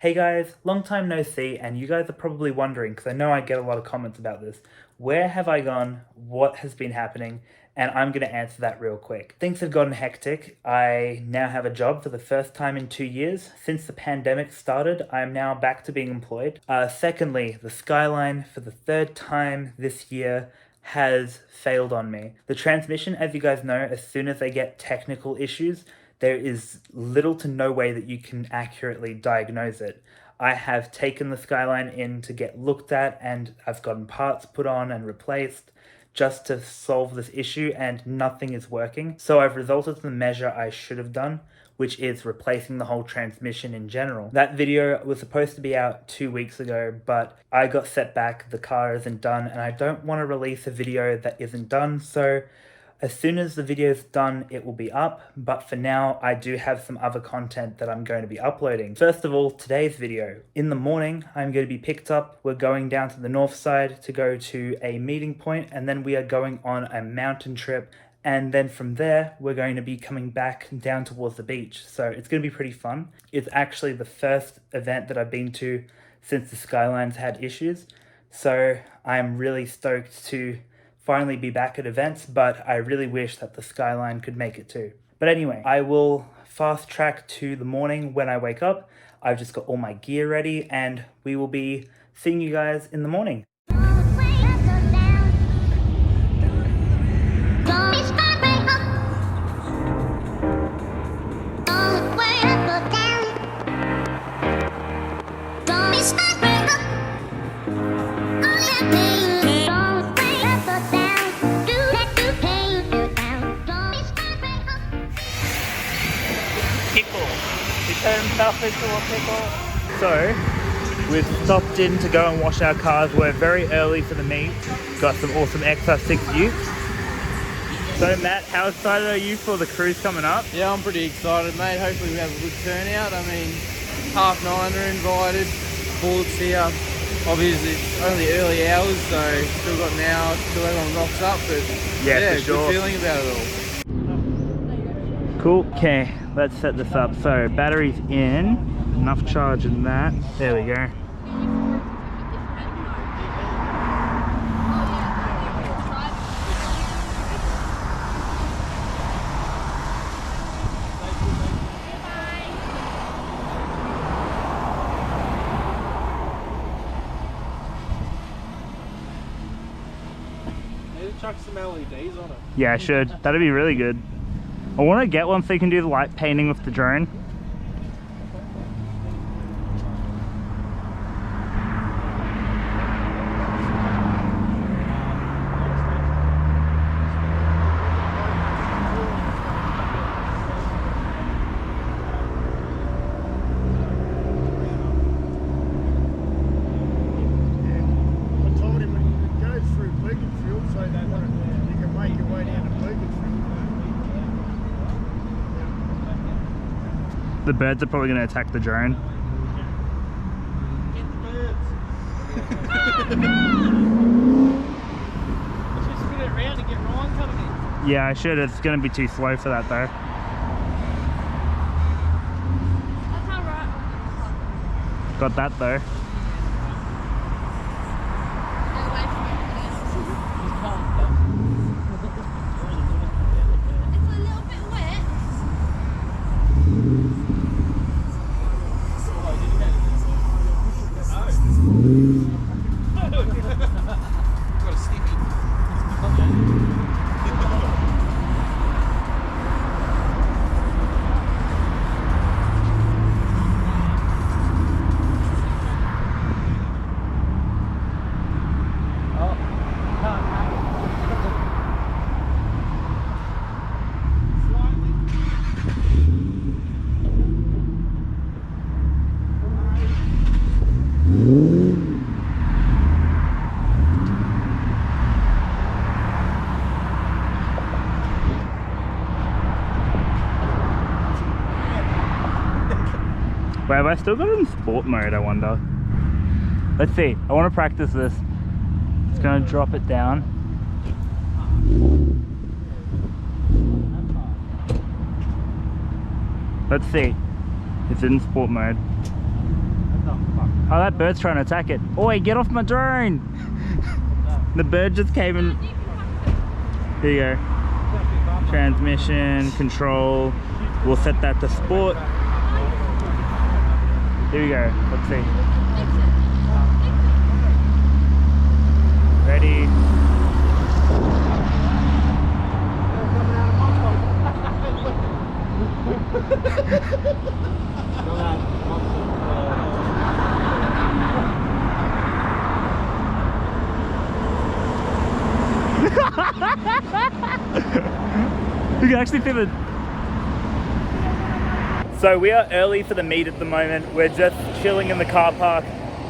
Hey guys, long time no see, and you guys are probably wondering, because I know I get a lot of comments about this, where have I gone, what has been happening, and I'm going to answer that real quick. Things have gotten hectic. I now have a job for the first time in 2 years. Since the pandemic started, I am now back to being employed. Secondly, the Skyline, for the third time this year, has failed on me. The transmission, as you guys know, as soon as they get technical issues, there is little to no way that you can accurately diagnose it. I have taken the Skyline in to get looked at, and I've gotten parts put on and replaced just to solve this issue, and nothing is working. So I've resorted to the measure I should have done, which is replacing the whole transmission in general. That video was supposed to be out 2 weeks ago, but I got set back, the car isn't done, and I don't want to release a video that isn't done, so as soon as the video is done, it will be up, but for now, I do have some other content that I'm going to be uploading. First of all, today's video. In the morning, I'm going to be picked up. We're going down to the north side to go to a meeting point, and then we are going on a mountain trip, and then from there, we're going to be coming back down towards the beach. So it's going to be pretty fun. It's actually the first event that I've been to since the Skylines had issues, so I'm really stoked to finally be back at events, but I really wish that the Skyline could make it too. But anyway, I will fast track to the morning when I wake up. I've just got all my gear ready, and we will be seeing you guys in the morning. So, we've stopped in to go and wash our cars. We're very early for the meet. Got some awesome XR6 utes. So Matt, how excited are you for the cruise coming up? Yeah, I'm pretty excited, mate. Hopefully we have a good turnout. I mean, 9:30 are invited, bullets here. Obviously it's only early hours, so still got an hour till everyone rocks up, but yeah, for sure. Good feeling about it all. Cool, okay, let's set this up. So battery's in, enough charge in that. There we go. Need to chuck some LEDs on it. Yeah, I should. That'd be really good. I want to get one so you can do the light painting with the drone. The birds are probably going to attack the drone. Get the birds. Just spin it around and get Ryan coming in. Yeah, I should. It's going to be too slow for that though. That's alright. Got that though. It's a little bit wet. Got a sticky. Wait, have I still got it in sport mode, I wonder? Let's see. I want to practice this. It's going to drop it down. Let's see. It's in sport mode. Oh, that bird's trying to attack it. Oi, get off my drone! The bird just came in. Here you go. Transmission, control. We'll set that to sport. Here we go. Let's see. Ready. You can actually feel it. So we are early for the meet at the moment. We're just chilling in the car park.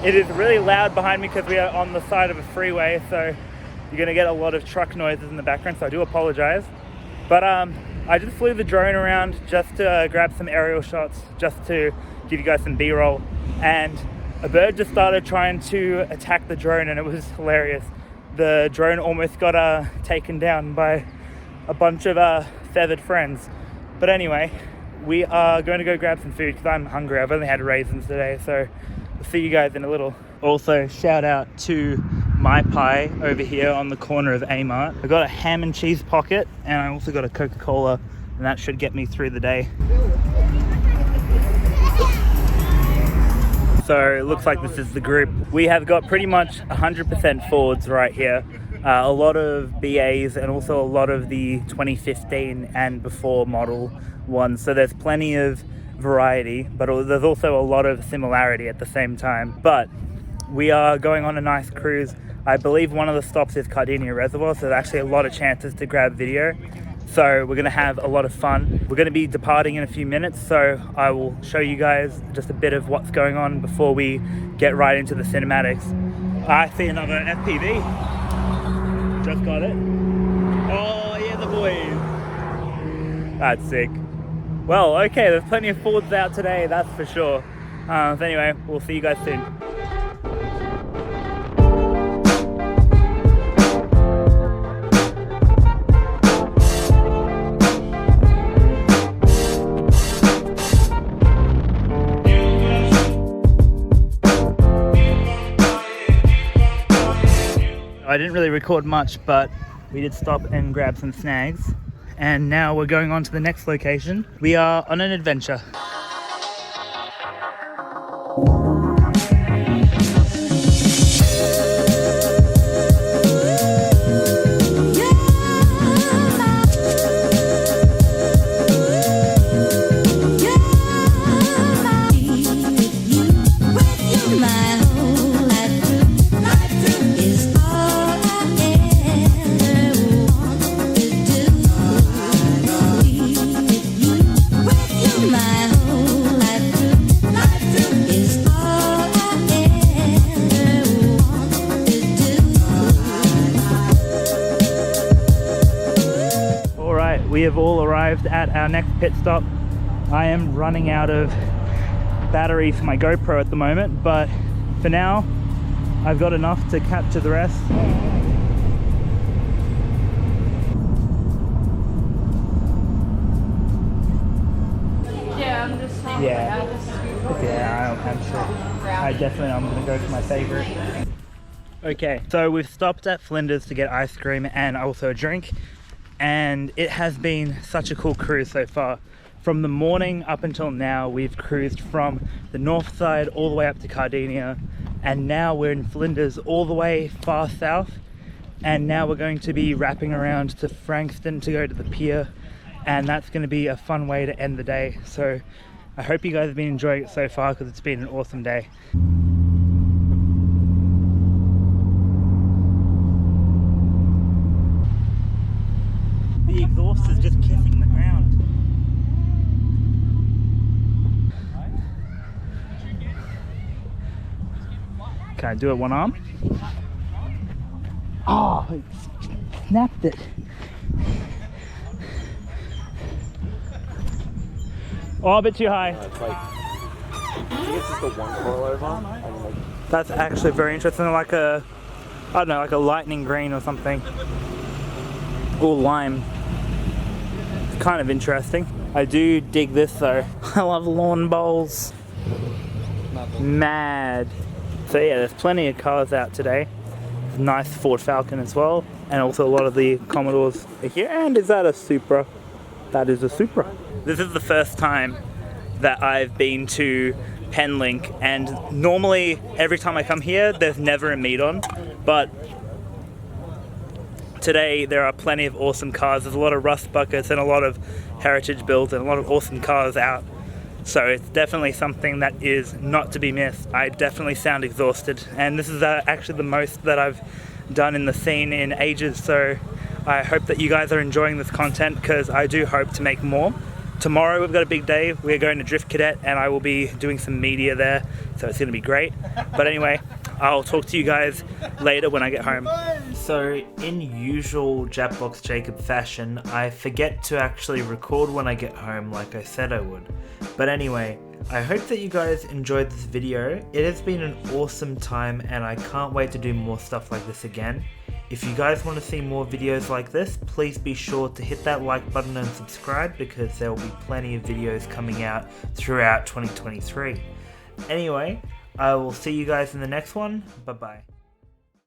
It is really loud behind me because we are on the side of a freeway, so you're gonna get a lot of truck noises in the background, so I do apologize. But I just flew the drone around just to grab some aerial shots, just to give you guys some B-roll. And a bird just started trying to attack the drone, and it was hilarious. The drone almost got taken down by a bunch of feathered friends. But anyway, we are going to go grab some food because I'm hungry. I've only had raisins today, so we'll see you guys in a little. Also, shout out to My Pie over here on the corner of A-Mart. I got a ham and cheese pocket, and I also got a Coca-Cola, and that should get me through the day. So it looks like this is the group. We have got pretty much 100% Fords right here. A lot of BAs and also a lot of the 2015 and before model ones. So there's plenty of variety, but there's also a lot of similarity at the same time. But we are going on a nice cruise. I believe one of the stops is Cardinia Reservoir, so there's actually a lot of chances to grab video. So we're gonna have a lot of fun. We're gonna be departing in a few minutes, so I will show you guys just a bit of what's going on before we get right into the cinematics. I see another FPV. Just got it. Oh yeah, the boys. That's sick. Well, okay, there's plenty of Fords out today, that's for sure. So anyway, we'll see you guys soon. I didn't really record much, but we did stop and grab some snags. And now we're going on to the next location. We are on an adventure. We have all arrived at our next pit stop. I am running out of battery for my GoPro at the moment, but for now, I've got enough to capture the rest. Yeah, I'm just I'm sure. I'm gonna go for my favorite. Okay, so we've stopped at Flinders to get ice cream and also a drink. And it has been such a cool cruise so far. From the morning up until now, we've cruised from the north side all the way up to Cardinia, and now we're in Flinders all the way far south, and now we're going to be wrapping around to Frankston to go to the pier, and that's going to be a fun way to end the day. So I hope you guys have been enjoying it so far, because it's been an awesome day. The exhaust is just kissing the ground. Can I do it one arm? Oh, it snapped it. Oh, a bit too high. It's like, I think it's just a one coilover. And like, that's actually very interesting. Like a, I don't know, like a lightning green or something. Or lime. It's kind of interesting. I do dig this though. I love lawn bowls. not Mad. So yeah, there's plenty of cars out today. Nice Ford Falcon as well, and also a lot of the Commodores are here. And is that a Supra? That is a Supra. This is the first time that I've been to Penlink, and normally every time I come here there's never a meet on, but today there are plenty of awesome cars. There's a lot of rust buckets and a lot of heritage builds and a lot of awesome cars out. So it's definitely something that is not to be missed. I definitely sound exhausted, and this is actually the most that I've done in the scene in ages, so I hope that you guys are enjoying this content, because I do hope to make more. Tomorrow we've got a big day. We're going to Drift Cadet and I will be doing some media there, so it's going to be great. But anyway, I'll talk to you guys later when I get home. So in usual Japbox Jacob fashion, I forget to actually record when I get home like I said I would. But anyway, I hope that you guys enjoyed this video. It has been an awesome time and I can't wait to do more stuff like this again. If you guys want to see more videos like this, please be sure to hit that like button and subscribe, because there will be plenty of videos coming out throughout 2023. Anyway, I will see you guys in the next one. Bye bye.